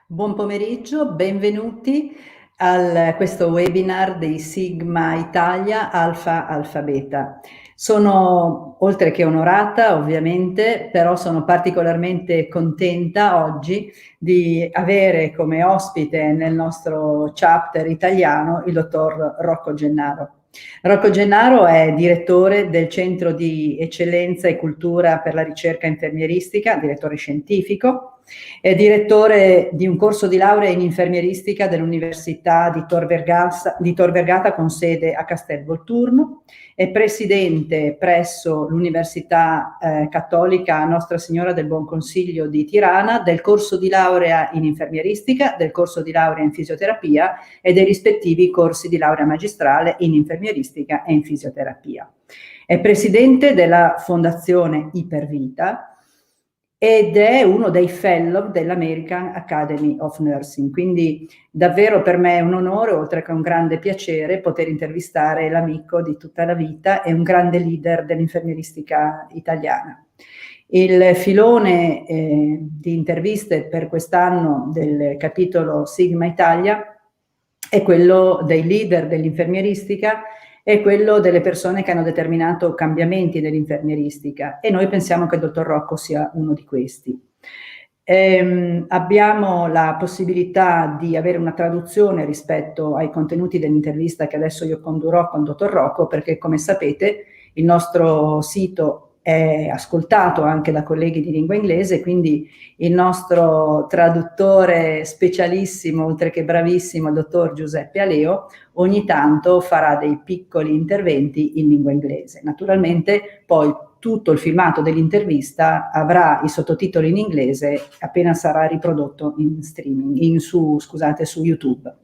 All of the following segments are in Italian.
Buon pomeriggio, benvenuti a questo webinar di Sigma Italia Alfa Alfa Beta. Sono oltre che onorata, ovviamente, però sono particolarmente contenta oggi di avere come ospite nel nostro chapter italiano il dottor Rocco Gennaro. Rocco Gennaro è direttore del Centro di Eccellenza e Cultura per la Ricerca Infermieristica, direttore scientifico, è direttore di un corso di laurea in infermieristica dell'Università di Tor Vergata con sede a Castelvolturno, è presidente presso l'Università Cattolica Nostra Signora del Buon Consiglio di Tirana del corso di laurea in infermieristica, del corso di laurea in fisioterapia e dei rispettivi corsi di laurea magistrale in infermieristica e in fisioterapia. È presidente della Fondazione Vita ed è uno dei fellow dell'American Academy of Nursing, quindi davvero per me è un onore, oltre che un grande piacere, poter intervistare l'amico di tutta la vita e un grande leader dell'infermieristica italiana. Il filone di interviste per quest'anno del capitolo Sigma Italia è quello dei leader dell'infermieristica e quello delle persone che hanno determinato cambiamenti nell'infermieristica, e noi pensiamo che il dottor Rocco sia uno di questi. Abbiamo la possibilità di avere una traduzione rispetto ai contenuti dell'intervista che adesso io condurrò con il dottor Rocco, perché come sapete il nostro sito è ascoltato anche da colleghi di lingua inglese, quindi il nostro traduttore specialissimo, oltre che bravissimo, il dottor Giuseppe Aleo, ogni tanto farà dei piccoli interventi in lingua inglese. Naturalmente poi tutto il filmato dell'intervista avrà i sottotitoli in inglese appena sarà riprodotto in streaming, su YouTube.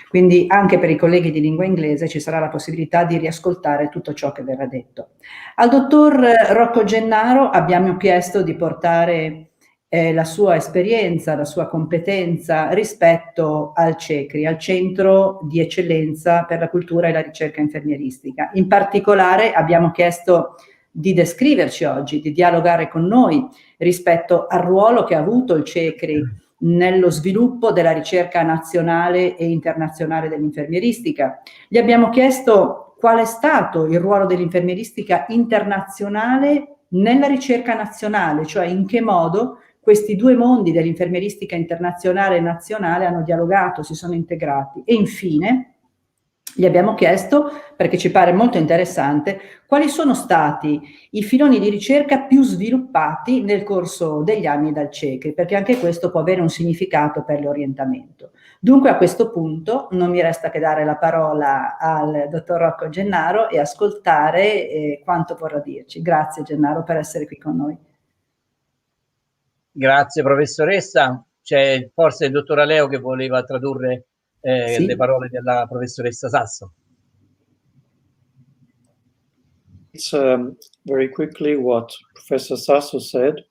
Quindi anche per i colleghi di lingua inglese ci sarà la possibilità di riascoltare tutto ciò che verrà detto. Al dottor Rocco Gennaro abbiamo chiesto di portare la sua esperienza, la sua competenza rispetto al CECRI, al Centro di Eccellenza per la Cultura e la Ricerca Infermieristica. In particolare abbiamo chiesto di descriverci oggi, di dialogare con noi rispetto al ruolo che ha avuto il CECRI nello sviluppo della ricerca nazionale e internazionale dell'infermieristica. Gli abbiamo chiesto qual è stato il ruolo dell'infermieristica internazionale nella ricerca nazionale, cioè in che modo questi due mondi dell'infermieristica internazionale e nazionale hanno dialogato, si sono integrati. E infine gli abbiamo chiesto, perché ci pare molto interessante, quali sono stati i filoni di ricerca più sviluppati nel corso degli anni dal CECRI, perché anche questo può avere un significato per l'orientamento. Dunque a questo punto non mi resta che dare la parola al dottor Rocco Gennaro e ascoltare quanto vorrà dirci. Grazie Gennaro per essere qui con noi. Grazie professoressa. C'è forse il dottor Aleo che voleva tradurre sì. Le parole della professoressa Sasso. It's very quickly what Professor Sasso said.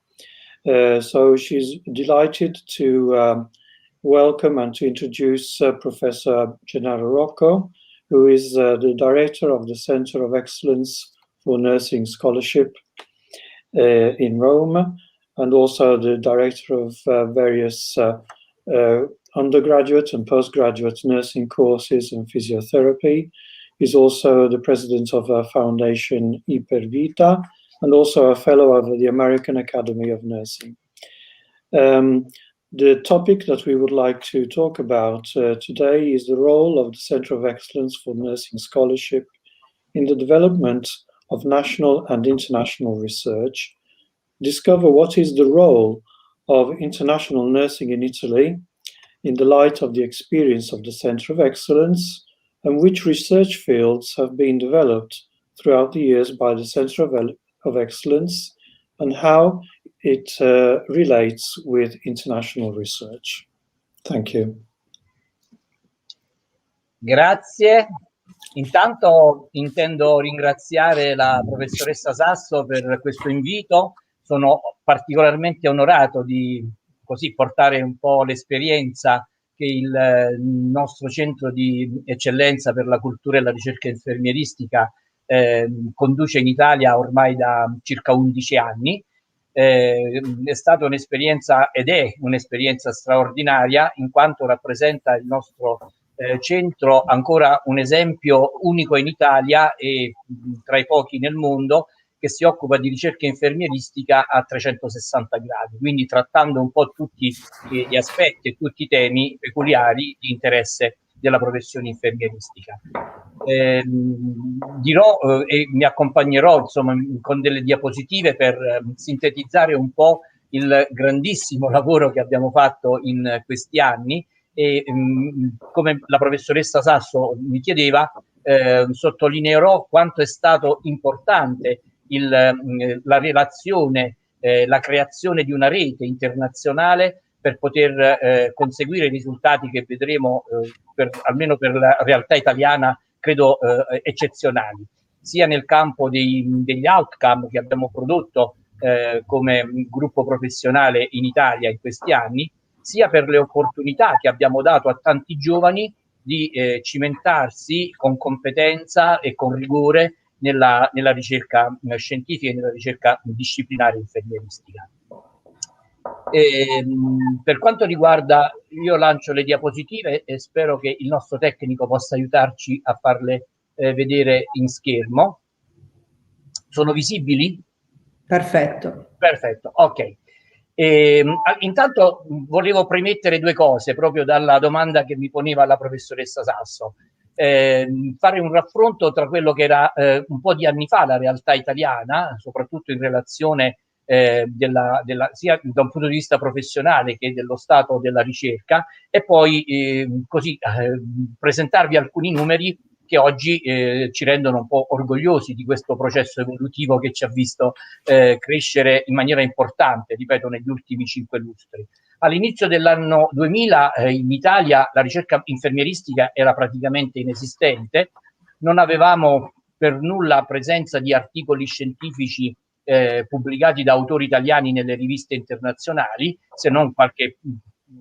So she's delighted to welcome and to introduce Professor Gennaro Rocco, who is the director of the Centre of Excellence for Nursing Scholarship in Rome, and also the director of various undergraduate and postgraduate nursing courses in physiotherapy. He's also the president of a foundation, Vita, and also a fellow of the American Academy of Nursing. The topic that we would like to talk about today is the role of the Centre of Excellence for Nursing Scholarship in the development of national and international research, discover what is the role of international nursing in Italy in the light of the experience of the Centre of Excellence, and which research fields have been developed throughout the years by the Centre of Excellence, and how it relates with international research. Thank you. Grazie. Intanto intendo ringraziare la professoressa Sasso per questo invito. Sono particolarmente onorato di così portare un po' l'esperienza che il nostro Centro di Eccellenza per la Cultura e la Ricerca Infermieristica conduce in Italia ormai da circa 11 anni. È stata un'esperienza ed è un'esperienza straordinaria, in quanto rappresenta il nostro centro ancora un esempio unico in Italia e tra i pochi nel mondo che si occupa di ricerca infermieristica a 360 gradi, quindi trattando un po' tutti gli aspetti e tutti i temi peculiari di interesse della professione infermieristica. Dirò e mi accompagnerò insomma con delle diapositive per sintetizzare un po' il grandissimo lavoro che abbiamo fatto in questi anni e come la professoressa Sasso mi chiedeva, sottolineerò quanto è stato importante la relazione, la creazione di una rete internazionale per poter conseguire i risultati che vedremo almeno per la realtà italiana credo eccezionali, sia nel campo degli outcome che abbiamo prodotto come gruppo professionale in Italia in questi anni, sia per le opportunità che abbiamo dato a tanti giovani di cimentarsi con competenza e con rigore nella ricerca scientifica e nella ricerca disciplinare infermieristica. Per quanto riguarda, io lancio le diapositive e spero che il nostro tecnico possa aiutarci a farle vedere in schermo. Sono visibili? Perfetto. Perfetto, ok. Intanto volevo premettere due cose proprio dalla domanda che mi poneva la professoressa Sasso. Fare un raffronto tra quello che era un po' di anni fa la realtà italiana, soprattutto in relazione sia da un punto di vista professionale che dello stato della ricerca, e poi così presentarvi alcuni numeri che oggi ci rendono un po' orgogliosi di questo processo evolutivo che ci ha visto crescere in maniera importante, ripeto, negli ultimi 5 lustri. All'inizio dell'anno 2000 in Italia la ricerca infermieristica era praticamente inesistente, non avevamo per nulla presenza di articoli scientifici pubblicati da autori italiani nelle riviste internazionali, se non qualche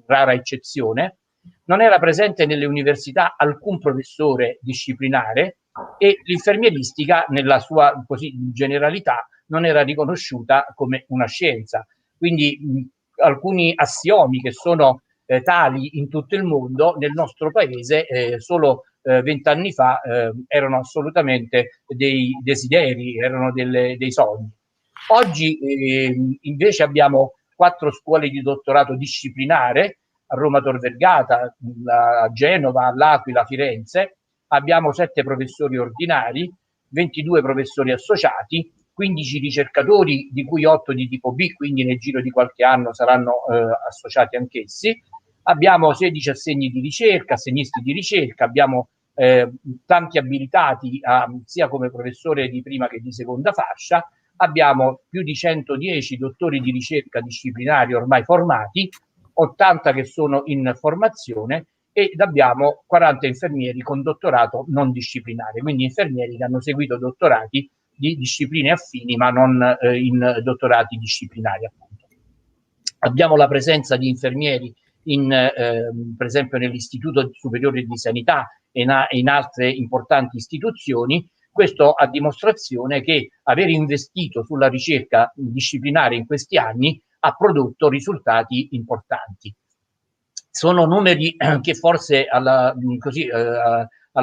rara eccezione. Non era presente nelle università alcun professore disciplinare e l'infermieristica nella sua così generalità non era riconosciuta come una scienza. Quindi alcuni assiomi che sono tali in tutto il mondo, nel nostro paese solo 20 anni fa erano assolutamente dei desideri, erano dei sogni. Oggi invece abbiamo 4 scuole di dottorato disciplinare a Roma Tor Vergata, a Genova, all'Aquila, a Firenze. Abbiamo 7 professori ordinari, 22 professori associati, 15 ricercatori, di cui 8 di tipo B, quindi nel giro di qualche anno saranno associati anch'essi. Abbiamo 16 assegni di ricerca, assegnisti di ricerca, abbiamo tanti abilitati sia come professore di prima che di seconda fascia, abbiamo più di 110 dottori di ricerca disciplinari ormai formati, 80 che sono in formazione ed abbiamo 40 infermieri con dottorato non disciplinare, quindi infermieri che hanno seguito dottorati di discipline affini ma non in dottorati disciplinari appunto. Abbiamo la presenza di infermieri per esempio nell'Istituto Superiore di Sanità e in altre importanti istituzioni. Questo a dimostrazione che aver investito sulla ricerca disciplinare in questi anni ha prodotto risultati importanti. Sono numeri che forse alla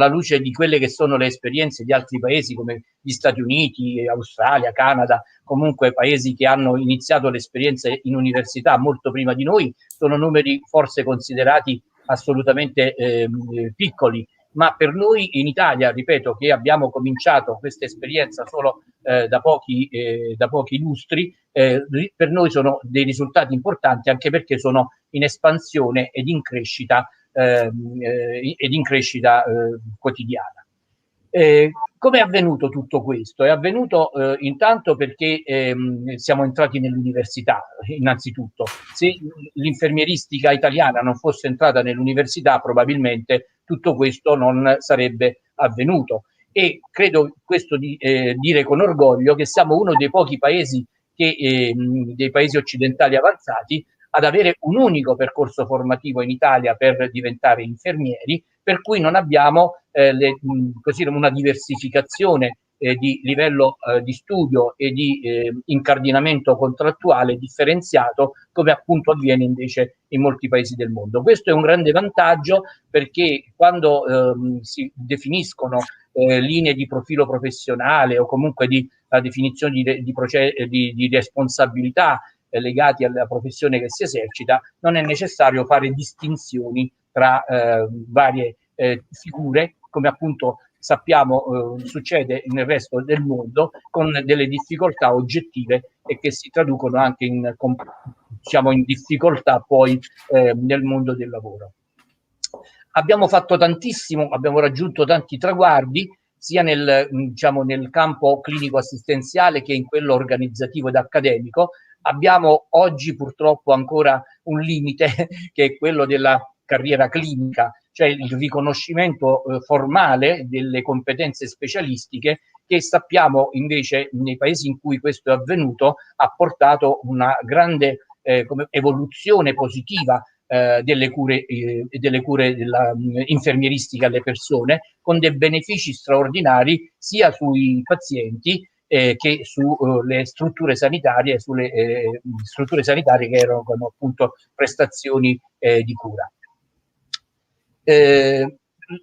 luce di quelle che sono le esperienze di altri paesi come gli Stati Uniti, Australia, Canada, comunque paesi che hanno iniziato le esperienze in università molto prima di noi, sono numeri forse considerati assolutamente piccoli, ma per noi in Italia, ripeto, che abbiamo cominciato questa esperienza solo da pochi lustri, per noi sono dei risultati importanti anche perché sono in espansione ed in crescita quotidiana. Come è avvenuto tutto questo? È avvenuto intanto perché siamo entrati nell'università, innanzitutto. Se l'infermieristica italiana non fosse entrata nell'università, probabilmente tutto questo non sarebbe avvenuto. E credo questo di dire con orgoglio che siamo uno dei pochi paesi dei paesi occidentali avanzati ad avere un unico percorso formativo in Italia per diventare infermieri, per cui non abbiamo una diversificazione di livello di studio e di incardinamento contrattuale differenziato, come appunto avviene invece in molti paesi del mondo. Questo è un grande vantaggio, perché quando si definiscono linee di profilo professionale o comunque la definizione di responsabilità legati alla professione che si esercita, non è necessario fare distinzioni tra varie figure, come appunto sappiamo succede nel resto del mondo, con delle difficoltà oggettive e che si traducono anche in difficoltà poi nel mondo del lavoro. Abbiamo fatto tantissimo, abbiamo raggiunto tanti traguardi, sia nel campo clinico-assistenziale che in quello organizzativo ed accademico. Abbiamo oggi purtroppo ancora un limite che è quello della carriera clinica, cioè il riconoscimento formale delle competenze specialistiche, che sappiamo invece nei paesi in cui questo è avvenuto ha portato una grande evoluzione positiva delle cure della infermieristica alle persone, con dei benefici straordinari sia sui pazienti che sulle strutture sanitarie, strutture sanitarie che erano appunto prestazioni di cura.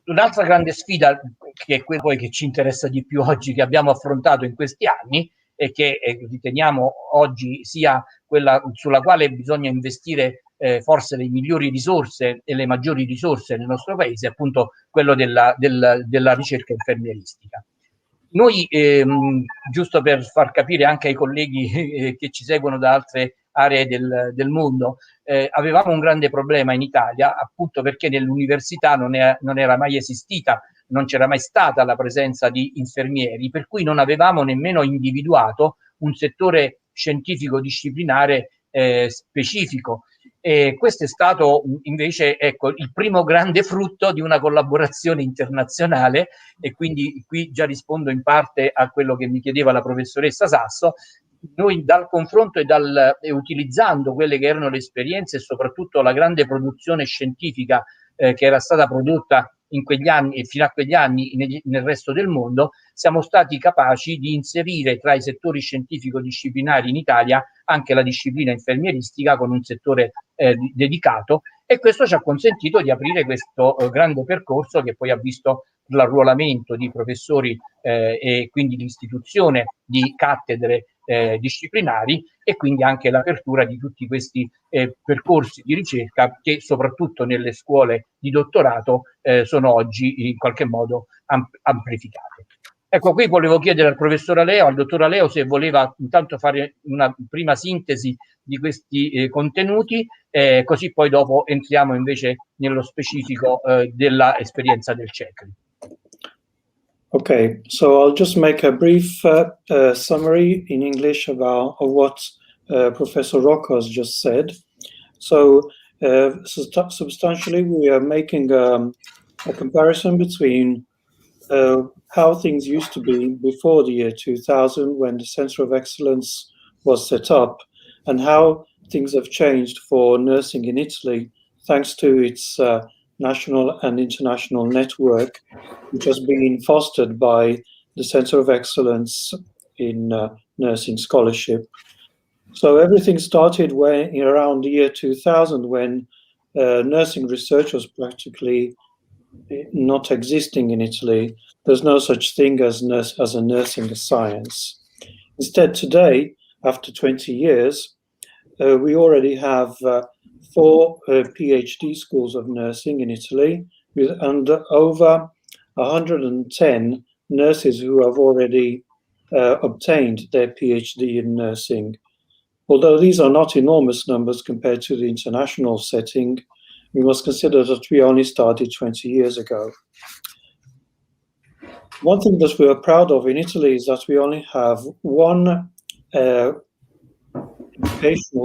Un'altra grande sfida, che è quella poi che ci interessa di più oggi, che abbiamo affrontato in questi anni e che riteniamo oggi sia quella sulla quale bisogna investire forse le migliori risorse e le maggiori risorse nel nostro paese, appunto quello della ricerca infermieristica. Noi, giusto per far capire anche ai colleghi che ci seguono da altre aree del mondo, avevamo un grande problema in Italia, appunto perché nell'università non era mai esistita, non c'era mai stata la presenza di infermieri, per cui non avevamo nemmeno individuato un settore scientifico disciplinare specifico. E questo è stato invece, ecco, il primo grande frutto di una collaborazione internazionale, e quindi qui già rispondo in parte a quello che mi chiedeva la professoressa Sasso. Noi dal confronto e utilizzando quelle che erano le esperienze e soprattutto la grande produzione scientifica che era stata prodotta in quegli anni e fino a quegli anni nel resto del mondo, siamo stati capaci di inserire tra i settori scientifico-disciplinari in Italia anche la disciplina infermieristica con un settore dedicato, e questo ci ha consentito di aprire questo grande percorso che poi ha visto l'arruolamento di professori e quindi l'istituzione di cattedre disciplinari, e quindi anche l'apertura di tutti questi percorsi di ricerca che soprattutto nelle scuole di dottorato sono oggi in qualche modo amplificate. Ecco, qui volevo chiedere al professor Aleo, al dottor Aleo, se voleva intanto fare una prima sintesi di questi contenuti, così poi dopo entriamo invece nello specifico dell'esperienza del CECRI. Okay, so I'll just make a brief summary in English of what Professor Rocco has just said. So substantially, we are making a comparison between how things used to be before the year 2000, when the Centre of Excellence was set up, and how things have changed for nursing in Italy, thanks to its national and international network, which has been fostered by the Centre of Excellence in nursing scholarship. So everything started around the year 2000, when nursing research was practically not existing in Italy. There's no such thing as a nursing science. Instead, today, after 20 years, we already have 4 PhD schools of nursing in Italy, with over 110 nurses who have already obtained their PhD in nursing. Although these are not enormous numbers compared to the international setting, we must consider that we only started 20 years ago. One thing that we are proud of in Italy is that we only have one educational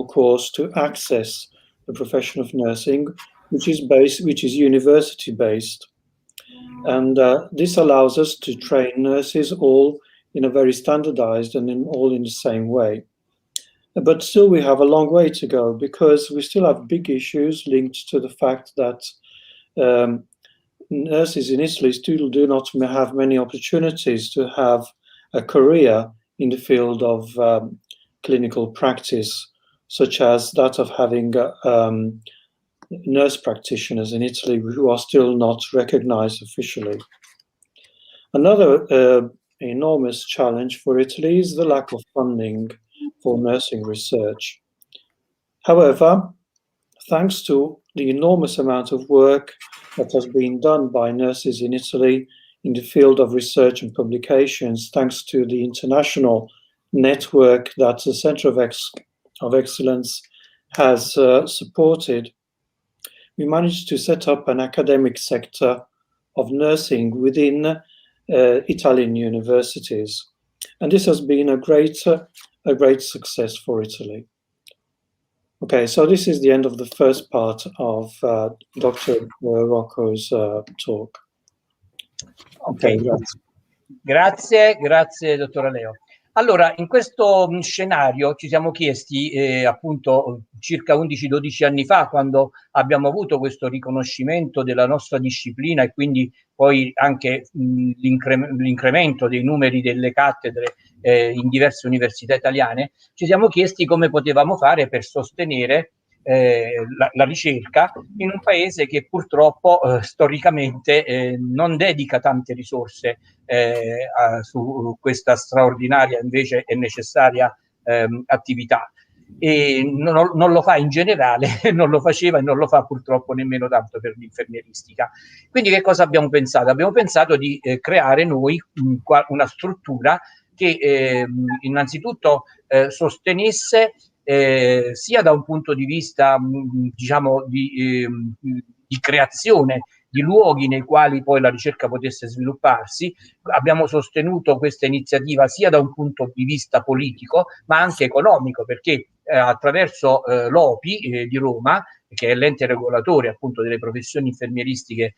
course to access the profession of nursing, which is university-based. And this allows us to train nurses all in a very standardized and all in the same way. But still we have a long way to go, because we still have big issues linked to the fact that nurses in Italy still do not have many opportunities to have a career in the field of clinical practice, such as that of having nurse practitioners in Italy who are still not recognized officially. Another enormous challenge for Italy is the lack of funding for nursing research. However, thanks to the enormous amount of work that has been done by nurses in Italy in the field of research and publications, thanks to the international network that the Centre of Excellence has supported, we managed to set up an academic sector of nursing within Italian universities. And this has been a great success for Italy. Okay, so this is the end of the first part of Dr. Rocco's talk. Ok, grazie dottor Leo. Allora, in questo scenario ci siamo chiesti appunto circa 11-12 anni fa, quando abbiamo avuto questo riconoscimento della nostra disciplina e quindi poi anche l'incremento dei numeri delle cattedre in diverse università italiane, ci siamo chiesti come potevamo fare per sostenere la ricerca in un paese che purtroppo storicamente non dedica tante risorse su questa straordinaria invece e necessaria attività, e non lo fa in generale, non lo faceva e non lo fa purtroppo nemmeno tanto per l'infermieristica. Quindi che cosa abbiamo pensato? Abbiamo pensato di creare noi una struttura che innanzitutto sostenesse sia da un punto di vista diciamo di creazione di luoghi nei quali poi la ricerca potesse svilupparsi. Abbiamo sostenuto questa iniziativa sia da un punto di vista politico ma anche economico, perché attraverso l'OPI di Roma, che è l'ente regolatore appunto delle professioni infermieristiche,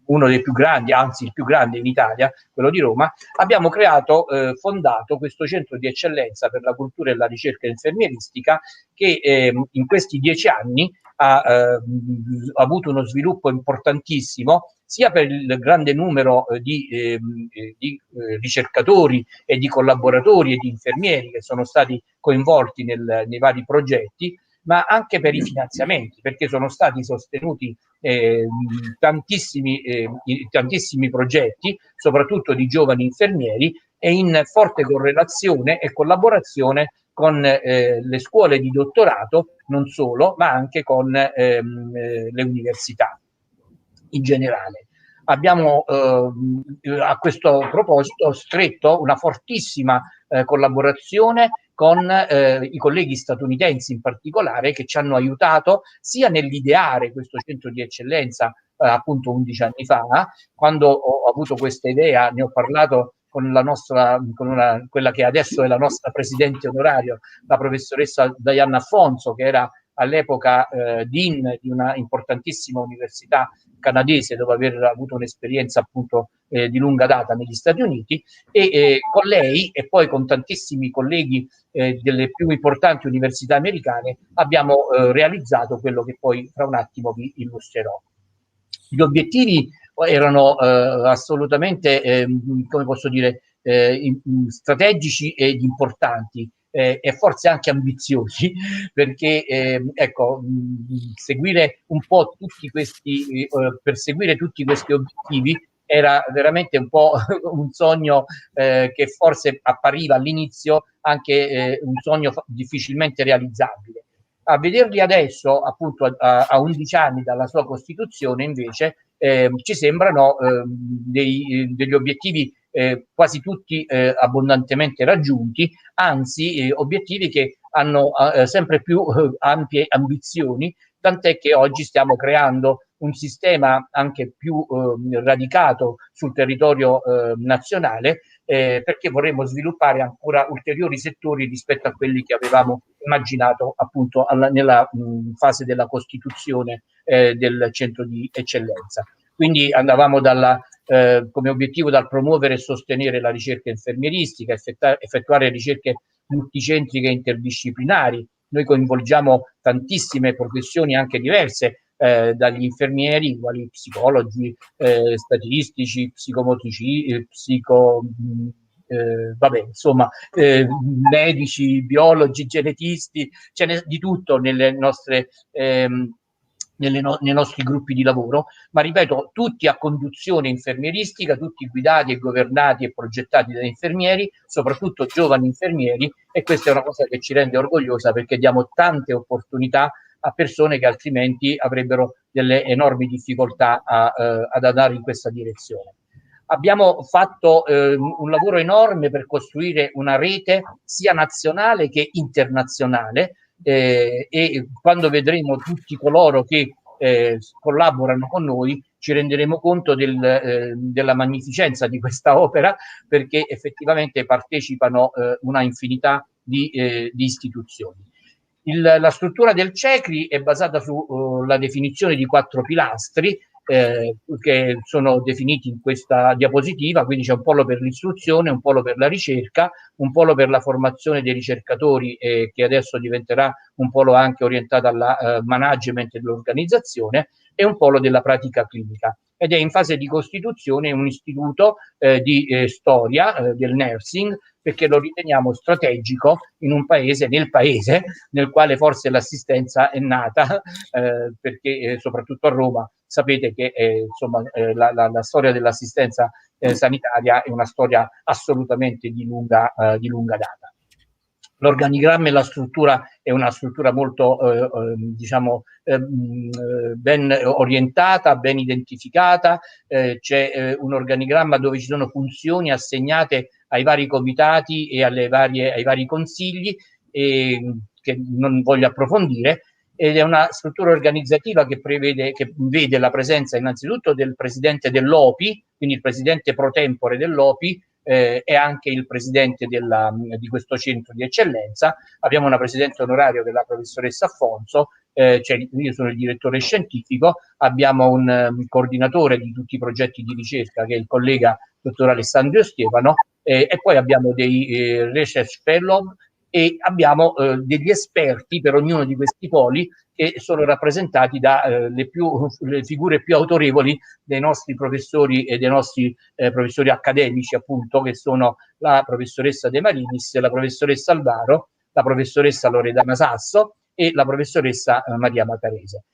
uno dei più grandi, anzi il più grande in Italia, quello di Roma, abbiamo fondato questo centro di eccellenza per la cultura e la ricerca infermieristica che in questi 10 anni ha avuto uno sviluppo importantissimo sia per il grande numero di ricercatori e di collaboratori e di infermieri che sono stati coinvolti nei vari progetti, ma anche per i finanziamenti, perché sono stati sostenuti tantissimi progetti, soprattutto di giovani infermieri, e in forte correlazione e collaborazione con le scuole di dottorato, non solo, ma anche con le università in generale. Abbiamo a questo proposito stretto una fortissima collaborazione con i colleghi statunitensi in particolare, che ci hanno aiutato sia nell'ideare questo centro di eccellenza appunto 11 anni fa. Quando ho avuto questa idea ne ho parlato con quella che adesso è la nostra presidente onorario, la professoressa Diana Afonso, che era all'epoca dean di una importantissima università canadese, dopo aver avuto un'esperienza appunto di lunga data negli Stati Uniti, e con lei e poi con tantissimi colleghi delle più importanti università americane abbiamo realizzato quello che poi fra un attimo vi illustrerò. Gli obiettivi erano assolutamente, come posso dire, strategici ed importanti, e forse anche ambiziosi, perché ecco, seguire un po' tutti questi, perseguire tutti questi obiettivi era veramente un po' un sogno che forse appariva all'inizio anche un sogno difficilmente realizzabile. A vederli adesso, appunto a 11 anni dalla sua costituzione, invece, ci sembrano degli obiettivi quasi tutti abbondantemente raggiunti, anzi obiettivi che hanno sempre più ampie ambizioni, tant'è che oggi stiamo creando un sistema anche più radicato sul territorio nazionale, perché vorremmo sviluppare ancora ulteriori settori rispetto a quelli che avevamo immaginato appunto nella fase della costituzione del centro di eccellenza. Quindi andavamo come obiettivo dal promuovere e sostenere la ricerca infermieristica, effettuare ricerche multicentriche e interdisciplinari. Noi coinvolgiamo tantissime professioni anche diverse dagli infermieri, quali psicologi, statistici, psicomotrici, vabbè, insomma, medici, biologi, genetisti, ce n'è di tutto nelle nostre nei nostri gruppi di lavoro, ma ripeto, tutti a conduzione infermieristica, tutti guidati e governati e progettati da infermieri, soprattutto giovani infermieri, e questa è una cosa che ci rende orgogliosa, perché diamo tante opportunità a persone che altrimenti avrebbero delle enormi difficoltà ad andare in questa direzione. Abbiamo fatto un lavoro enorme per costruire una rete sia nazionale che internazionale, e quando vedremo tutti coloro che collaborano con noi ci renderemo conto della magnificenza di questa opera, perché effettivamente partecipano una infinità di istituzioni. La struttura del CECRI è basata sulla definizione di 4 pilastri che sono definiti in questa diapositiva, quindi c'è un polo per l'istruzione, un polo per la ricerca, un polo per la formazione dei ricercatori, che adesso diventerà un polo anche orientato al management dell'organizzazione, e un polo della pratica clinica. Ed è in fase di costituzione un istituto di storia del nursing, perché lo riteniamo strategico in un paese, nel paese nel quale forse l'assistenza è nata, perché soprattutto a Roma sapete che insomma, la storia dell'assistenza sanitaria è una storia assolutamente di lunga data. L'organigramma e la struttura è una struttura molto diciamo ben orientata, ben identificata, c'è un organigramma dove ci sono funzioni assegnate ai vari comitati e ai vari consigli, che non voglio approfondire, ed è una struttura organizzativa che vede la presenza innanzitutto del presidente dell'OPI, quindi il presidente pro tempore dell'OPI, e anche il presidente di questo centro di eccellenza. Abbiamo una presidente onoraria che è la professoressa Afonso, io sono il direttore scientifico, abbiamo un coordinatore di tutti i progetti di ricerca che è il collega dottor Alessandro Stefano, e poi abbiamo dei research fellow, e abbiamo degli esperti per ognuno di questi poli, che sono rappresentati da le figure più autorevoli dei nostri professori e dei nostri professori accademici, appunto, che sono la professoressa De Marinis, la professoressa Alvaro, la professoressa Loredana Sasso e la professoressa Maria Macarese.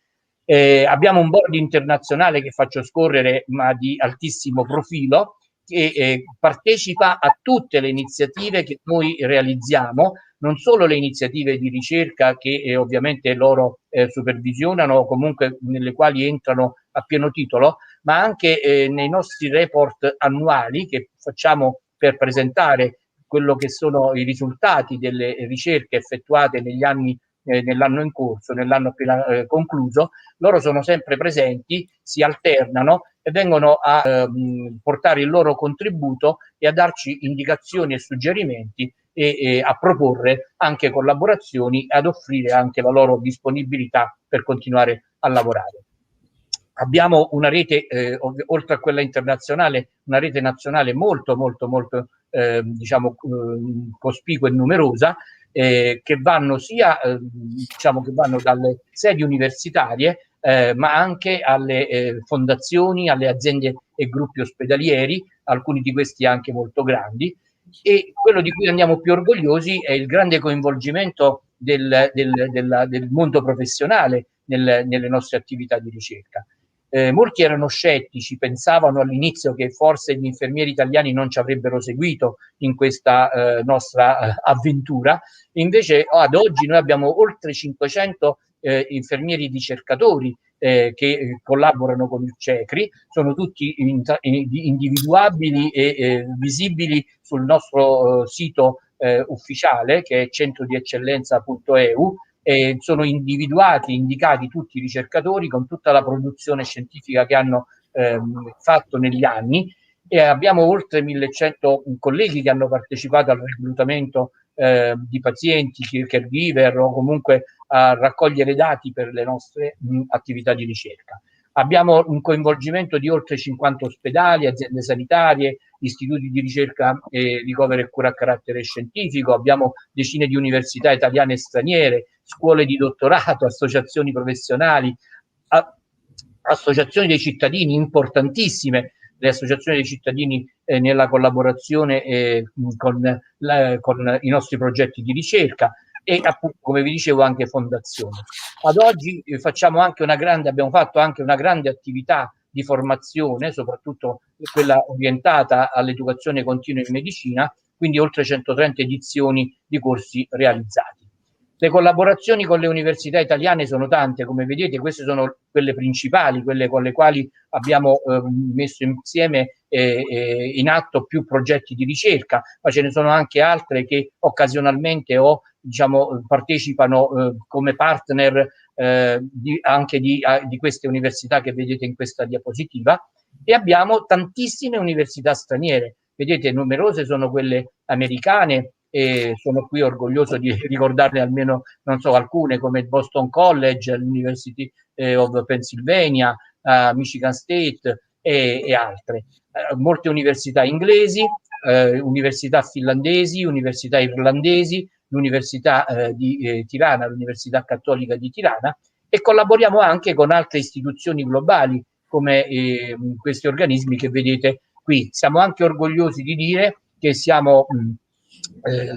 Abbiamo un board internazionale che faccio scorrere, ma di altissimo profilo, che partecipa a tutte le iniziative che noi realizziamo, non solo le iniziative di ricerca che ovviamente loro supervisionano, o comunque nelle quali entrano a pieno titolo, ma anche nei nostri report annuali che facciamo per presentare quello che sono i risultati delle ricerche effettuate negli anni, nell'anno in corso, nell'anno appena concluso. Loro sono sempre presenti, si alternano e vengono a portare il loro contributo e a darci indicazioni e suggerimenti, e a proporre anche collaborazioni, ad offrire anche la loro disponibilità per continuare a lavorare. Abbiamo una rete, oltre a quella internazionale, una rete nazionale molto diciamo cospicua e numerosa, che vanno sia diciamo che vanno dalle sedi universitarie, ma anche alle fondazioni, alle aziende e gruppi ospedalieri, alcuni di questi anche molto grandi. E quello di cui andiamo più orgogliosi è il grande coinvolgimento del mondo professionale nelle nostre attività di ricerca. Molti erano scettici, pensavano all'inizio che forse gli infermieri italiani non ci avrebbero seguito in questa nostra avventura. Invece ad oggi noi abbiamo oltre 500 infermieri ricercatori che collaborano con il CECRI, sono tutti individuabili e visibili sul nostro sito ufficiale, che è centrodieccellenza.eu. Sono indicati tutti i ricercatori con tutta la produzione scientifica che hanno fatto negli anni, e abbiamo oltre 1100 colleghi che hanno partecipato al reclutamento di pazienti, caregiver, o comunque a raccogliere dati per le nostre attività di ricerca. Abbiamo un coinvolgimento di oltre 50 ospedali, aziende sanitarie, istituti di ricerca, ricovero e cura a carattere scientifico, abbiamo decine di università italiane e straniere, scuole di dottorato, associazioni professionali, associazioni dei cittadini importantissime, le associazioni dei cittadini nella collaborazione con i nostri progetti di ricerca e appunto, come vi dicevo, anche fondazioni. Ad oggi abbiamo fatto anche una grande attività di formazione, soprattutto quella orientata all'educazione continua in medicina, quindi oltre 130 edizioni di corsi realizzati. Le collaborazioni con le università italiane sono tante, come vedete, queste sono quelle principali, quelle con le quali abbiamo messo insieme in atto più progetti di ricerca, ma ce ne sono anche altre che occasionalmente partecipano come partner anche di queste università che vedete in questa diapositiva, e abbiamo tantissime università straniere. Vedete, numerose sono quelle americane, e sono qui orgoglioso di ricordarne almeno, non so, alcune, come il Boston College, l'University of Pennsylvania, Michigan State e altre. Molte università inglesi, università finlandesi, università irlandesi, l'Università di Tirana, l'Università Cattolica di Tirana, e collaboriamo anche con altre istituzioni globali come questi organismi che vedete qui. Siamo anche orgogliosi di dire che siamo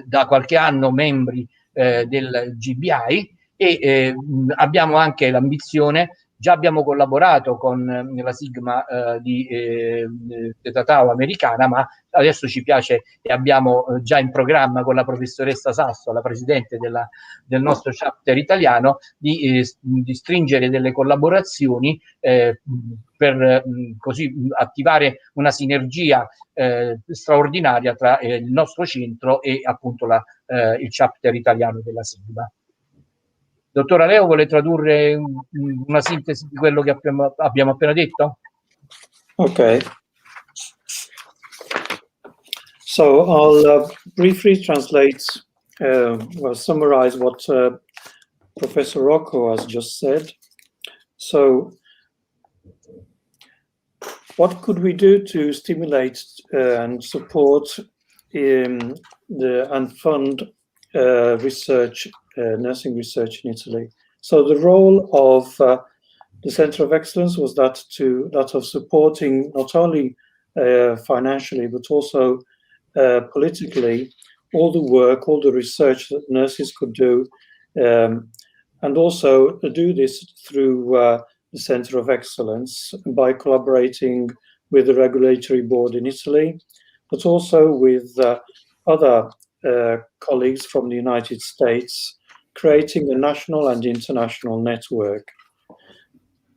da qualche anno membri del GBI e abbiamo anche l'ambizione, già abbiamo collaborato con la Sigma di Theta Tau americana, ma adesso ci piace e abbiamo già in programma con la professoressa Sasso, la Presidente del nostro chapter italiano, di stringere delle collaborazioni per così attivare una sinergia straordinaria tra il nostro centro e appunto il chapter italiano della Sigma. Dottora Leo, vuole tradurre una sintesi di quello che abbiamo appena detto? Okay. So I'll briefly translate, summarize what Professor Rocco has just said. So what could we do to stimulate and support and fund research, nursing research in Italy? So the role of the Centre of Excellence was that of supporting not only financially but also politically all the work, all the research that nurses could do, and also do this through the Centre of Excellence by collaborating with the regulatory board in Italy, but also with other colleagues from the United States, creating a national and international network.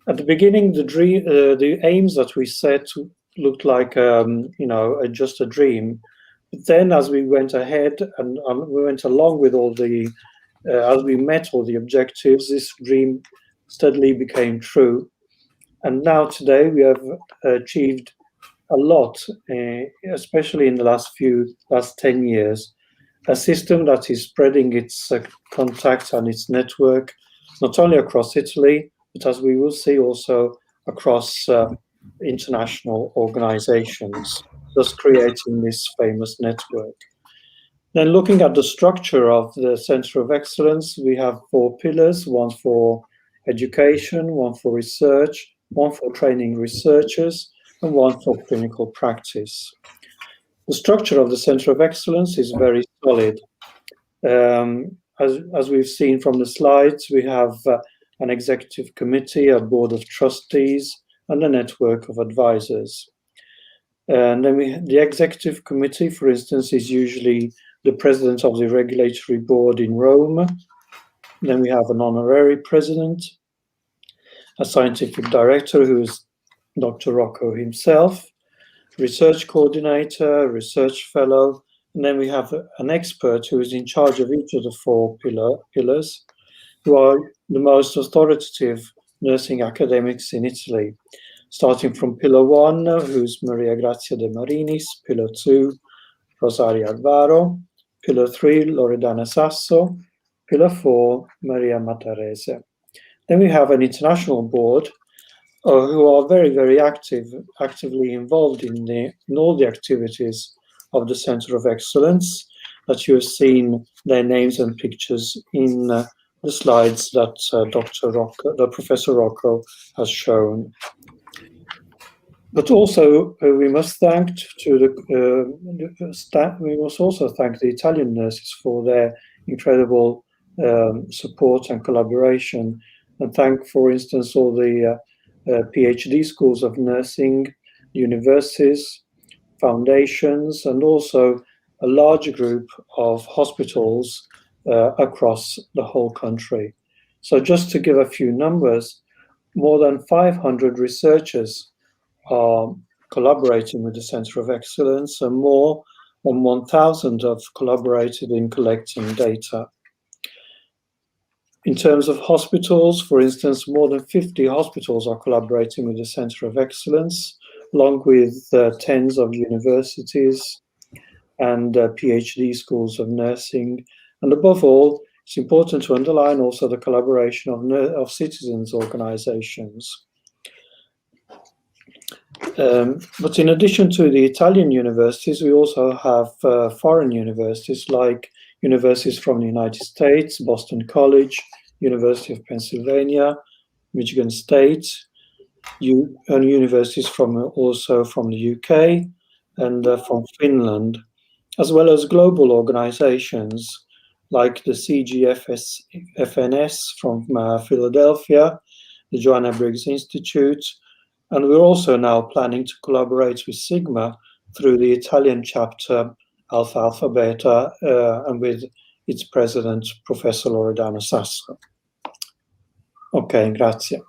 At the beginning, the aims that we set looked like just a dream. But then, as we went ahead and we went along with all the, as we met all the objectives, this dream steadily became true. And now today we have achieved a lot, especially in the last 10 years. A system that is spreading its contacts and its network, not only across Italy, but as we will see also across international organizations, thus creating this famous network. Then looking at the structure of the Centre of Excellence, we have 4 pillars, one for education, one for research, one for training researchers, and one for clinical practice. The structure of the Centre of Excellence is very solid. As we've seen from the slides, we have an executive committee, a board of trustees, and a network of advisors. And then the executive committee, for instance, is usually the president of the regulatory board in Rome. Then we have an honorary president, a scientific director who is Dr. Rocco himself, research coordinator, research fellow, and then we have an expert who is in charge of each of the 4 pillars, who are the most authoritative nursing academics in Italy, starting from Pillar 1, who's Maria Grazia De Marinis, Pillar 2, Rosaria Alvaro, Pillar 3, Loredana Sasso, Pillar 4, Maria Matarese. Then we have an international board who are very, very actively involved in all the activities of the Centre of Excellence, that you have seen their names and pictures in the slides that Professor Rocco has shown. But also, we must also thank the Italian nurses for their incredible support and collaboration, and thank, for instance, all the PhD schools of nursing, universities, foundations, and also a large group of hospitals across the whole country. So just to give a few numbers, more than 500 researchers are collaborating with the Centre of Excellence, and more than 1,000 have collaborated in collecting data. In terms of hospitals, for instance, more than 50 hospitals are collaborating with the Centre of Excellence, along with tens of universities and PhD schools of nursing. And above all, it's important to underline also the collaboration of citizens' organizations. But in addition to the Italian universities, we also have foreign universities, like universities from the United States, Boston College, University of Pennsylvania, Michigan State, and universities also from the UK and from Finland, as well as global organizations like the CGFNS from Philadelphia, the Joanna Briggs Institute, and we're also now planning to collaborate with Sigma through the Italian chapter Alpha Alpha Beta and with its president, Professor Loredano Sasso. Ok, grazie.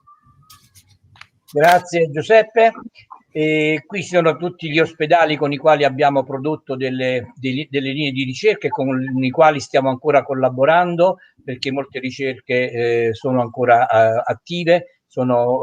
Grazie Giuseppe. Qui ci sono tutti gli ospedali con i quali abbiamo prodotto delle linee di ricerca e con i quali stiamo ancora collaborando, perché molte ricerche sono ancora attive, sono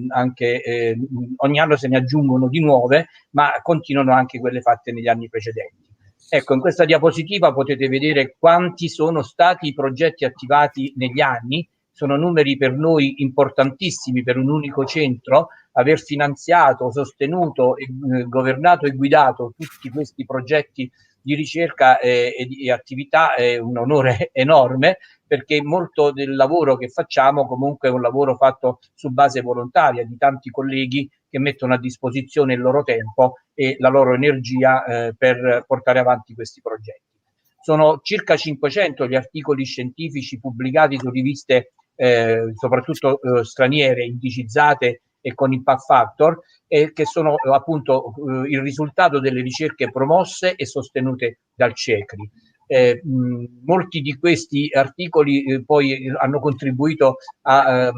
anche ogni anno se ne aggiungono di nuove, ma continuano anche quelle fatte negli anni precedenti. Ecco, in questa diapositiva potete vedere quanti sono stati i progetti attivati negli anni. Sono numeri per noi importantissimi per un unico centro. Aver finanziato, sostenuto, governato e guidato tutti questi progetti di ricerca e di attività è un onore enorme, perché molto del lavoro che facciamo comunque è un lavoro fatto su base volontaria di tanti colleghi che mettono a disposizione il loro tempo e la loro energia per portare avanti questi progetti. Sono circa 500 gli articoli scientifici pubblicati su riviste soprattutto straniere, indicizzate e con impact factor, che sono appunto il risultato delle ricerche promosse e sostenute dal CECRI. Molti di questi articoli poi hanno contribuito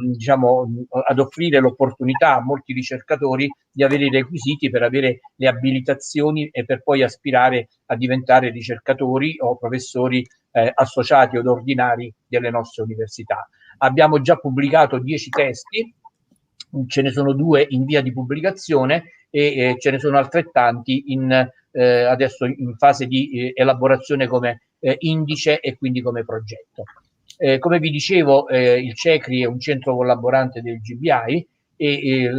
diciamo, ad offrire l'opportunità a molti ricercatori di avere i requisiti per avere le abilitazioni e per poi aspirare a diventare ricercatori o professori associati od ordinari delle nostre università. Abbiamo già pubblicato 10 testi, ce ne sono 2 in via di pubblicazione e ce ne sono altrettanti adesso in fase di elaborazione come indice e quindi come progetto. Come vi dicevo, il CECRI è un centro collaborante del GBI e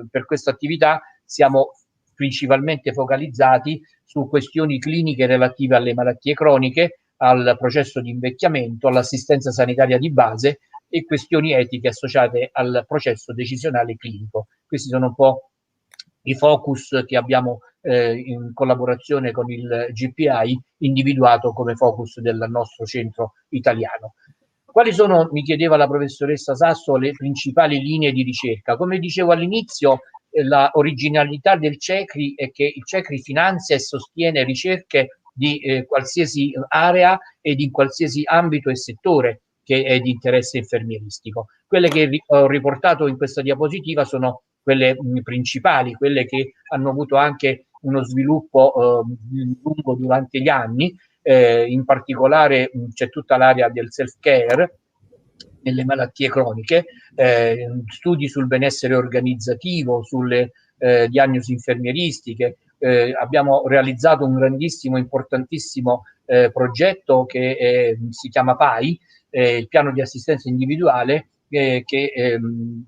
per questa attività siamo principalmente focalizzati su questioni cliniche relative alle malattie croniche, al processo di invecchiamento, all'assistenza sanitaria di base e questioni etiche associate al processo decisionale clinico. Questi sono un po' i focus che abbiamo in collaborazione con il GPI individuato come focus del nostro centro italiano. Quali sono, mi chiedeva la professoressa Sasso, le principali linee di ricerca? Come dicevo all'inizio, la originalità del CECRI è che il CECRI finanzia e sostiene ricerche di qualsiasi area ed in qualsiasi ambito e settore che è di interesse infermieristico. Quelle che ho riportato in questa diapositiva sono quelle principali, quelle che hanno avuto anche uno sviluppo lungo durante gli anni, in particolare c'è tutta l'area del self-care nelle malattie croniche, studi sul benessere organizzativo, sulle diagnosi infermieristiche. Abbiamo realizzato un grandissimo, importantissimo progetto che si chiama PAI, il piano di assistenza individuale, che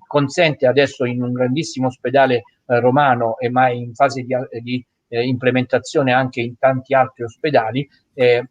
consente adesso in un grandissimo ospedale romano, ma in fase di implementazione anche in tanti altri ospedali,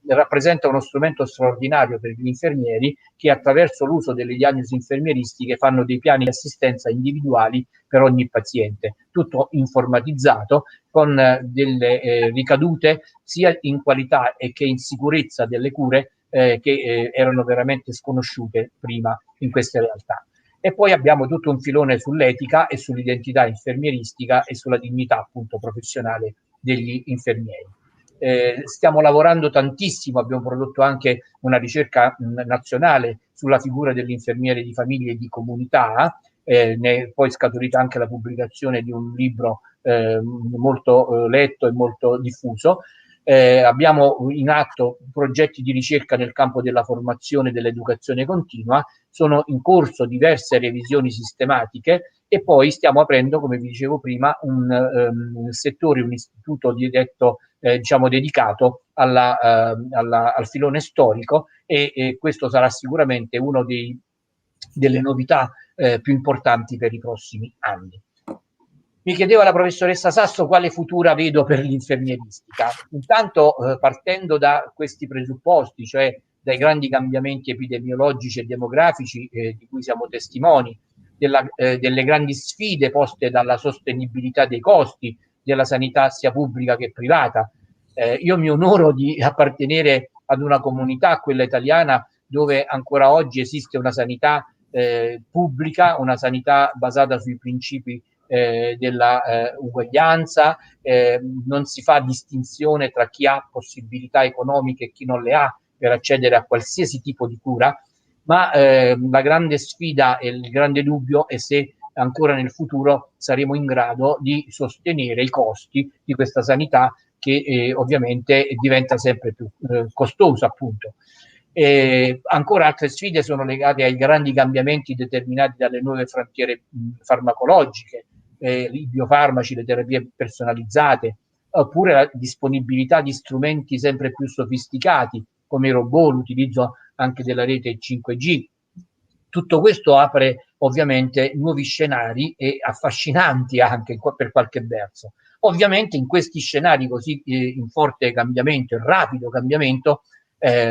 rappresenta uno strumento straordinario per gli infermieri che attraverso l'uso delle diagnosi infermieristiche fanno dei piani di assistenza individuali per ogni paziente, tutto informatizzato con delle ricadute sia in qualità e che in sicurezza delle cure che erano veramente sconosciute prima in queste realtà. E poi abbiamo tutto un filone sull'etica e sull'identità infermieristica e sulla dignità appunto professionale degli infermieri. Stiamo lavorando tantissimo, abbiamo prodotto anche una ricerca nazionale sulla figura dell'infermiere di famiglia e di comunità, poi scaturita anche la pubblicazione di un libro molto letto e molto diffuso. Abbiamo in atto progetti di ricerca nel campo della formazione e dell'educazione continua, sono in corso diverse revisioni sistematiche e poi stiamo aprendo, come vi dicevo prima, un settore, un istituto diretto, diciamo dedicato al filone storico e questo sarà sicuramente uno delle novità più importanti per i prossimi anni. Mi chiedeva la professoressa Sasso quale futura vedo per l'infermieristica. Intanto partendo da questi presupposti, cioè dai grandi cambiamenti epidemiologici e demografici di cui siamo testimoni, delle grandi sfide poste dalla sostenibilità dei costi della sanità sia pubblica che privata. Io mi onoro di appartenere ad una comunità, quella italiana, dove ancora oggi esiste una sanità pubblica, una sanità basata sui principi della uguaglianza, non si fa distinzione tra chi ha possibilità economiche e chi non le ha per accedere a qualsiasi tipo di cura, ma la grande sfida e il grande dubbio è se ancora nel futuro saremo in grado di sostenere i costi di questa sanità che ovviamente diventa sempre più costosa appunto. Ancora altre sfide sono legate ai grandi cambiamenti determinati dalle nuove frontiere farmacologiche, i biofarmaci, le terapie personalizzate, oppure la disponibilità di strumenti sempre più sofisticati come i robot, l'utilizzo anche della rete 5G. Tutto questo apre ovviamente nuovi scenari e affascinanti anche per qualche verso. Ovviamente in questi scenari così in forte cambiamento, in rapido cambiamento,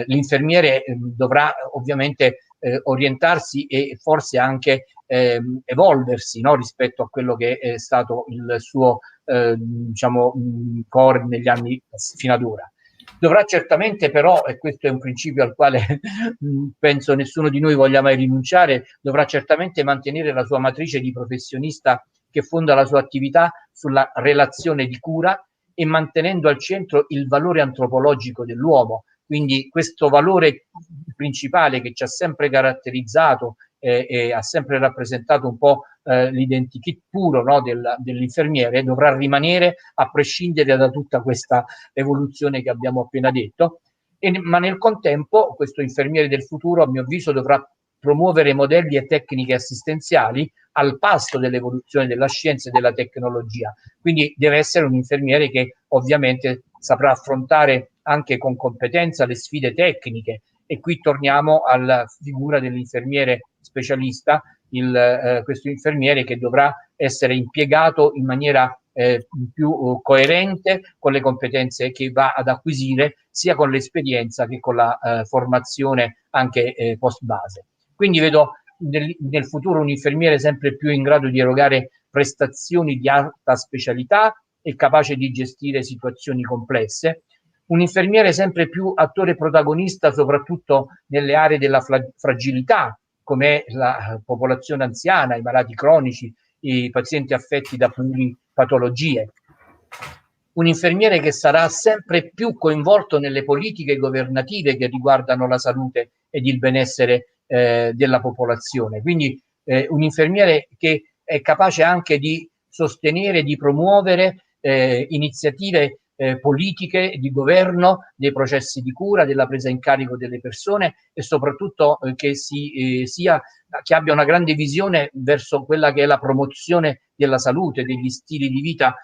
l'infermiere dovrà ovviamente orientarsi e forse anche evolversi, no? Rispetto a quello che è stato il suo diciamo core negli anni fino ad ora. Dovrà certamente però, e questo è un principio al quale penso nessuno di noi voglia mai rinunciare, dovrà certamente mantenere la sua matrice di professionista che fonda la sua attività sulla relazione di cura e mantenendo al centro il valore antropologico dell'uomo. Quindi questo valore principale che ci ha sempre caratterizzato e ha sempre rappresentato un po' l'identikit puro, no, dell'infermiere dovrà rimanere a prescindere da tutta questa evoluzione che abbiamo appena detto, ma nel contempo questo infermiere del futuro a mio avviso dovrà promuovere modelli e tecniche assistenziali al passo dell'evoluzione della scienza e della tecnologia. Quindi deve essere un infermiere che ovviamente saprà affrontare anche con competenza le sfide tecniche e qui torniamo alla figura dell'infermiere specialista, questo infermiere che dovrà essere impiegato in maniera più coerente con le competenze che va ad acquisire sia con l'esperienza che con la formazione anche post base. Quindi vedo nel futuro un infermiere sempre più in grado di erogare prestazioni di alta specialità e capace di gestire situazioni complesse, un infermiere sempre più attore protagonista soprattutto nelle aree della fragilità, come la popolazione anziana, i malati cronici, i pazienti affetti da pluripatologie. Un infermiere che sarà sempre più coinvolto nelle politiche governative che riguardano la salute ed il benessere della popolazione. Quindi un infermiere che è capace anche di sostenere, di promuovere iniziative politiche di governo, dei processi di cura, della presa in carico delle persone e soprattutto che che abbia una grande visione verso quella che è la promozione della salute, degli stili di vita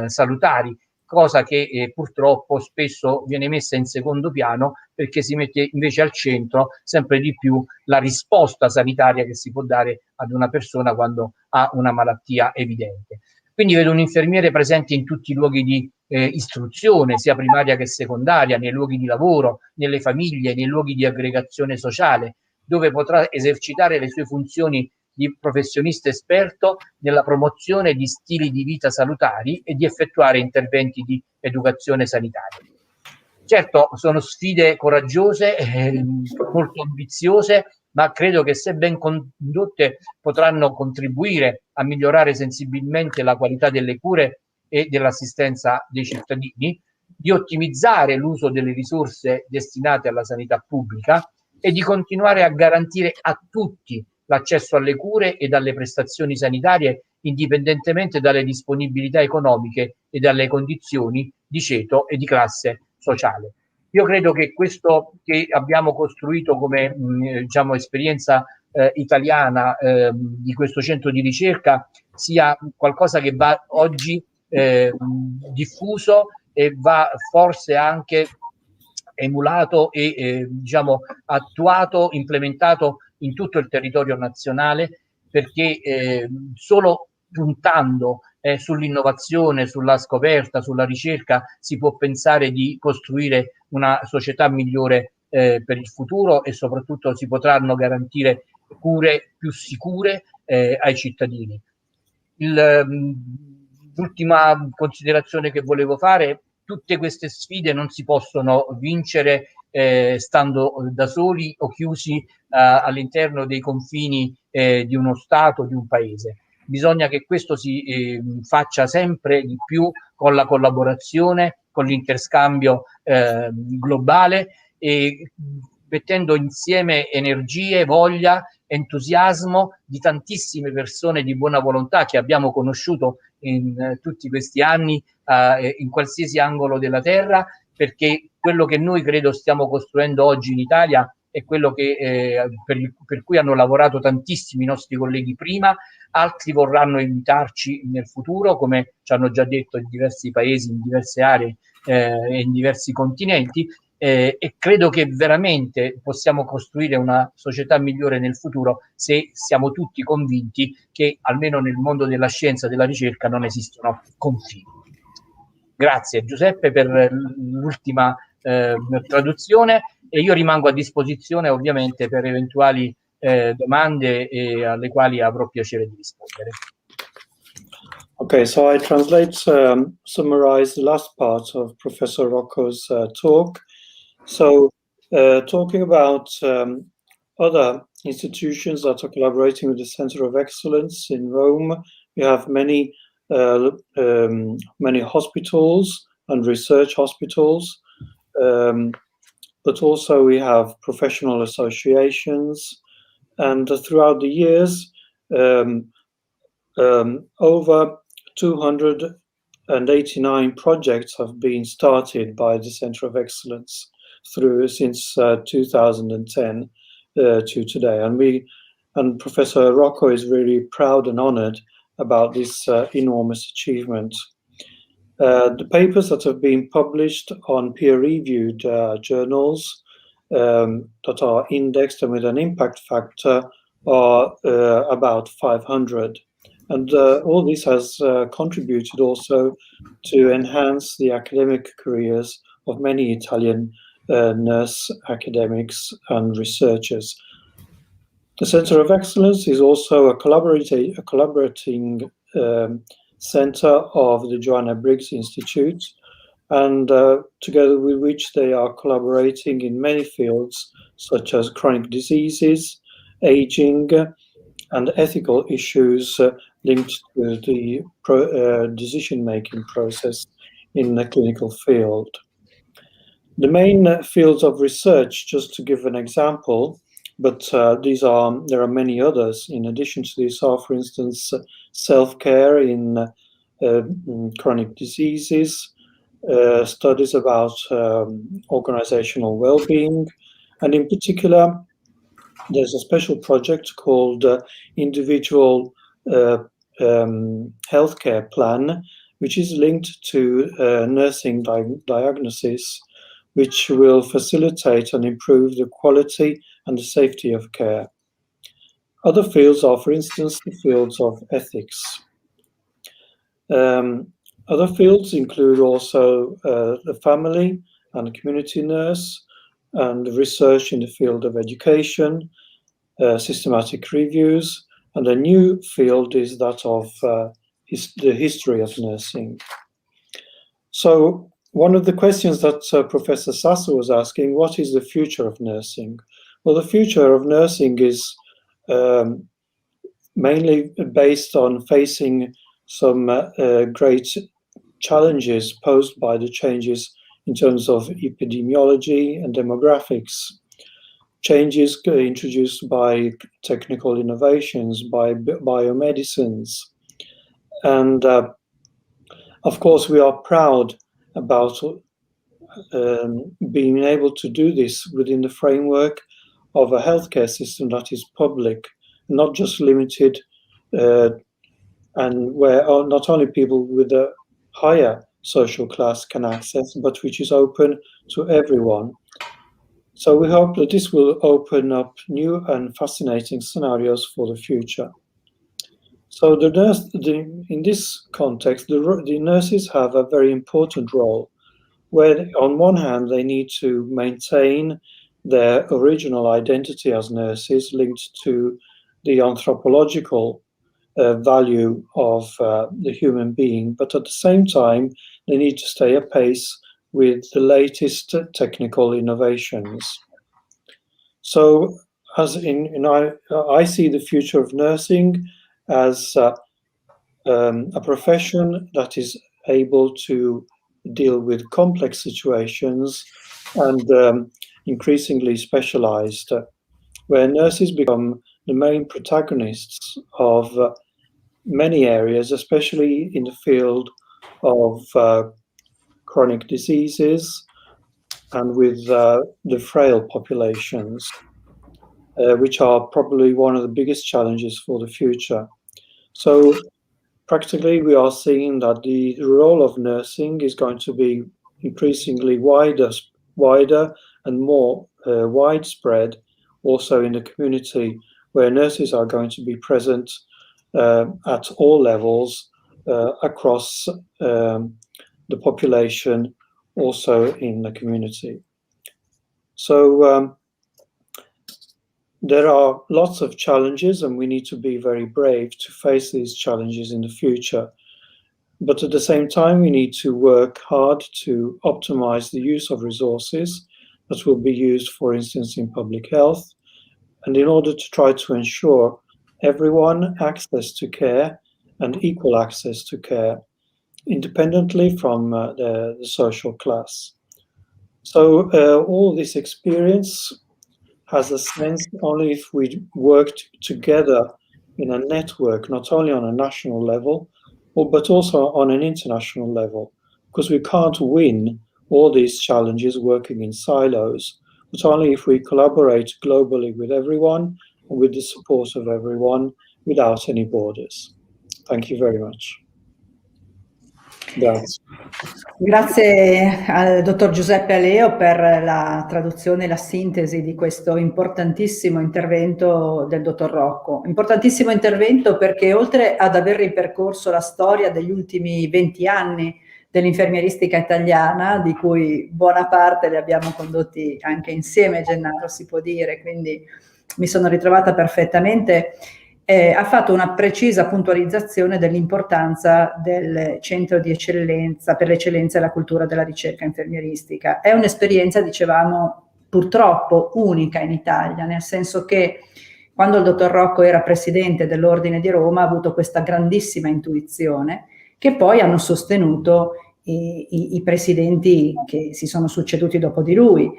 salutari, cosa che purtroppo spesso viene messa in secondo piano perché si mette invece al centro sempre di più la risposta sanitaria che si può dare ad una persona quando ha una malattia evidente. Quindi vedo un infermiere presente in tutti i luoghi di istruzione, sia primaria che secondaria, nei luoghi di lavoro, nelle famiglie, nei luoghi di aggregazione sociale, dove potrà esercitare le sue funzioni di professionista esperto nella promozione di stili di vita salutari e di effettuare interventi di educazione sanitaria. Certo, sono sfide coraggiose, molto ambiziose, ma credo che se ben condotte potranno contribuire a migliorare sensibilmente la qualità delle cure e dell'assistenza dei cittadini, di ottimizzare l'uso delle risorse destinate alla sanità pubblica e di continuare a garantire a tutti l'accesso alle cure e alle prestazioni sanitarie indipendentemente dalle disponibilità economiche e dalle condizioni di ceto e di classe sociale. Io credo che questo che abbiamo costruito come diciamo, esperienza italiana di questo centro di ricerca sia qualcosa che va oggi diffuso e va forse anche emulato e diciamo attuato, implementato in tutto il territorio nazionale, perché solo puntando sull'innovazione, sulla scoperta, sulla ricerca si può pensare di costruire una società migliore per il futuro, e soprattutto si potranno garantire cure più sicure ai cittadini. L'ultima considerazione che volevo fare: tutte queste sfide non si possono vincere stando da soli o chiusi all'interno dei confini di uno Stato, di un paese. Bisogna che questo si faccia sempre di più con la collaborazione, con l'interscambio globale, e mettendo insieme energie, voglia, entusiasmo di tantissime persone di buona volontà che abbiamo conosciuto in tutti questi anni in qualsiasi angolo della terra, perché quello che noi credo stiamo costruendo oggi in Italia è quello che, per cui hanno lavorato tantissimi nostri colleghi prima. Altri vorranno imitarci nel futuro, come ci hanno già detto in diversi paesi, in diverse aree e in diversi continenti, e credo che veramente possiamo costruire una società migliore nel futuro se siamo tutti convinti che almeno nel mondo della scienza e della ricerca non esistono confini. Grazie Giuseppe per l'ultima traduzione, e io rimango a disposizione ovviamente per eventuali domande alle quali avrò piacere di rispondere. Okay, so I summarize the last part of Professor Rocco's talk. So, talking about other institutions that are collaborating with the Center of Excellence in Rome, we have many hospitals and research hospitals, but also we have professional associations, and throughout the years, over 289 projects have been started by the Center of Excellence since 2010 to today, and Professor Rocco is really proud and honored about this enormous achievement. The papers that have been published on peer-reviewed journals that are indexed and with an impact factor are about 500. And all this has contributed also to enhance the academic careers of many Italian nurse academics and researchers. The Center of Excellence is also a collaborating center of the Joanna Briggs Institute, and together with which they are collaborating in many fields such as chronic diseases, aging, and ethical issues linked to the decision-making process in the clinical field. The main fields of research, just to give an example, but there are many others. In addition to these are, for instance, self-care in chronic diseases, studies about organizational well-being, and in particular, there's a special project called Individual Healthcare Plan, which is linked to nursing diagnosis, which will facilitate and improve the quality and the safety of care. Other fields are, for instance, the fields of ethics. Other fields include also the family and community nurse, and research in the field of education, systematic reviews, and a new field is that of the history of nursing. So one of the questions that Professor Sasso was asking, what is the future of nursing? Well, the future of nursing is mainly based on facing some great challenges posed by the changes in terms of epidemiology and demographics, changes introduced by technical innovations, by biomedicines. And of course, we are proud about being able to do this within the framework of a healthcare system that is public, not just limited, and where not only people with a higher social class can access, but which is open to everyone. So we hope that this will open up new and fascinating scenarios for the future. So in this context, the nurses have a very important role, where on one hand they need to maintain their original identity as nurses linked to the anthropological value of the human being, but at the same time they need to stay apace with the latest technical innovations. So as I see the future of nursing as a profession that is able to deal with complex situations and increasingly specialized, where nurses become the main protagonists of many areas, especially in the field of chronic diseases and with the frail populations, which are probably one of the biggest challenges for the future. So practically, we are seeing that the role of nursing is going to be increasingly wider and more widespread, also in the community, where nurses are going to be present at all levels across the population, also in the community. So there are lots of challenges, and we need to be very brave to face these challenges in the future. But at the same time, we need to work hard to optimize the use of resources that will be used, for instance, in public health, and in order to try to ensure everyone access to care and equal access to care, independently from the social class. So all this experience has a sense only if we work together in a network, not only on a national level, but also on an international level, because we can't win all these challenges working in silos, but only if we collaborate globally with everyone and with the support of everyone without any borders. Thank you very much. Grazie. Grazie al dottor Giuseppe Aleo per la traduzione e la sintesi di questo importantissimo intervento del dottor Rocco. Importantissimo intervento perché oltre ad aver ripercorso la storia degli ultimi 20 anni dell'infermieristica italiana, di cui buona parte li abbiamo condotti anche insieme, Gennaro, si può dire, quindi mi sono ritrovata perfettamente. Ha fatto una precisa puntualizzazione dell'importanza del Centro di Eccellenza per l'Eccellenza e la Cultura della Ricerca Infermieristica. È un'esperienza, dicevamo, purtroppo unica in Italia, nel senso che quando il dottor Rocco era presidente dell'Ordine di Roma ha avuto questa grandissima intuizione che poi hanno sostenuto i presidenti che si sono succeduti dopo di lui.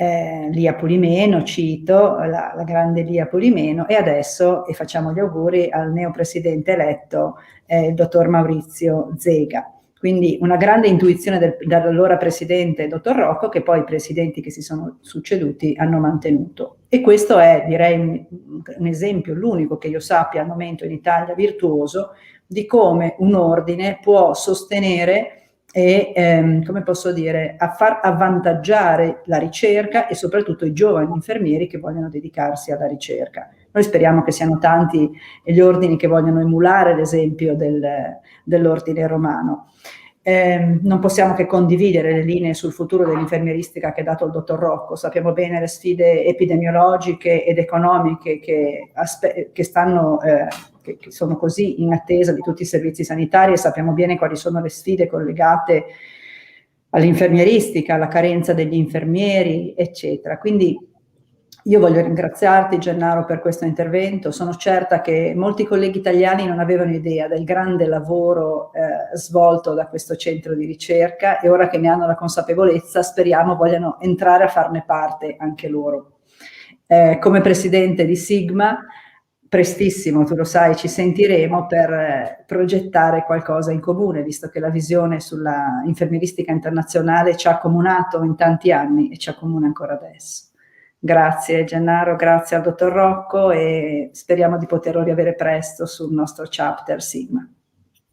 Lia Pulimeno, cito, la grande Lia Pulimeno, e adesso, e facciamo gli auguri al neopresidente eletto, il dottor Maurizio Zega. Quindi una grande intuizione dall'allora presidente dottor Rocco, che poi i presidenti che si sono succeduti hanno mantenuto. E questo è, direi, un esempio, l'unico che io sappia al momento in Italia virtuoso, di come un ordine può sostenere e, come posso dire, a far avvantaggiare la ricerca e soprattutto i giovani infermieri che vogliono dedicarsi alla ricerca. Noi speriamo che siano tanti gli ordini che vogliono emulare l'esempio dell'ordine romano. Non possiamo che condividere le linee sul futuro dell'infermieristica che ha dato il dottor Rocco. Sappiamo bene le sfide epidemiologiche ed economiche che sono così in attesa di tutti i servizi sanitari, e sappiamo bene quali sono le sfide collegate all'infermieristica, alla carenza degli infermieri, eccetera. Quindi io voglio ringraziarti, Gennaro, per questo intervento. Sono certa che molti colleghi italiani non avevano idea del grande lavoro svolto da questo centro di ricerca, e ora che ne hanno la consapevolezza speriamo vogliano entrare a farne parte anche loro. Come presidente di Sigma, prestissimo, tu lo sai, ci sentiremo per progettare qualcosa in comune, visto che la visione sulla infermieristica internazionale ci ha accomunato in tanti anni e ci accomuna ancora adesso. Grazie Gennaro, grazie al dottor Rocco, e speriamo di poterlo riavere presto sul nostro chapter Sigma.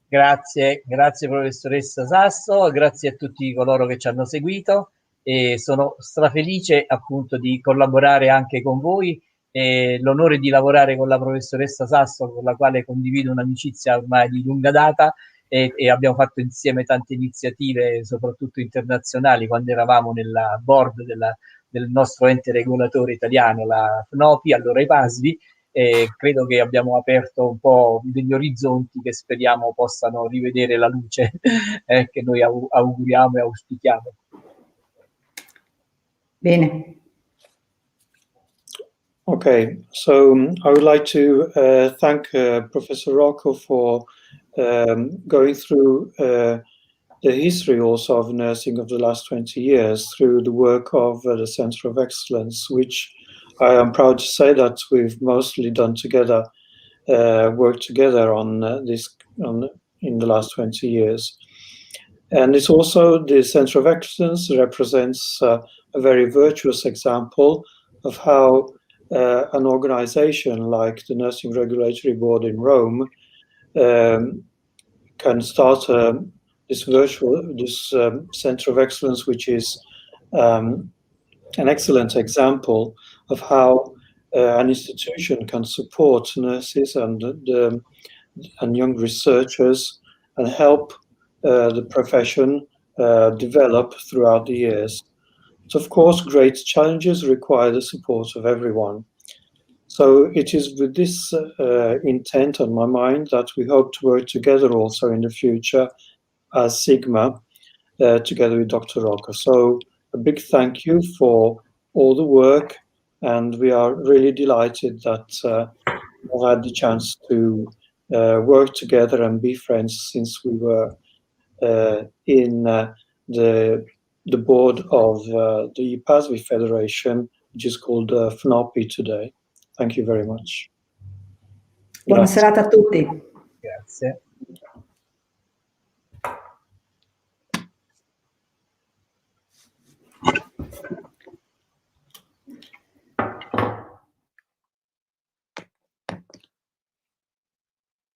Grazie professoressa Sasso, grazie a tutti coloro che ci hanno seguito, e sono strafelice appunto di collaborare anche con voi, e l'onore di lavorare con la professoressa Sasso, con la quale condivido un'amicizia ormai di lunga data, e abbiamo fatto insieme tante iniziative, soprattutto internazionali, quando eravamo nella board del nostro ente regolatore italiano, la FNOPI, allora i PASVI, e credo che abbiamo aperto un po' degli orizzonti che speriamo possano rivedere la luce che noi auguriamo e auspichiamo. Bene. Okay, so I would like to thank Professor Rocco for going through the history also of nursing of the last 20 years through the work of the Centre of Excellence, which I am proud to say that we've mostly done together, worked together on in the last 20 years. And it's also, the Centre of Excellence represents a very virtuous example of how an organization like the Nursing Regulatory Board in Rome can start this Centre of Excellence, which is an excellent example of how an institution can support nurses and young researchers and help the profession develop throughout the years. So, of course, great challenges require the support of everyone. So it is with this intent on my mind that we hope to work together also in the future as Sigma, together with Dr. Rocco. So a big thank you for all the work, and we are really delighted that we've had the chance to work together and be friends since we were in the board of the PASVI Federation, which is called FNOPI today. Thank you very much. Buona serata a tutti. Grazie.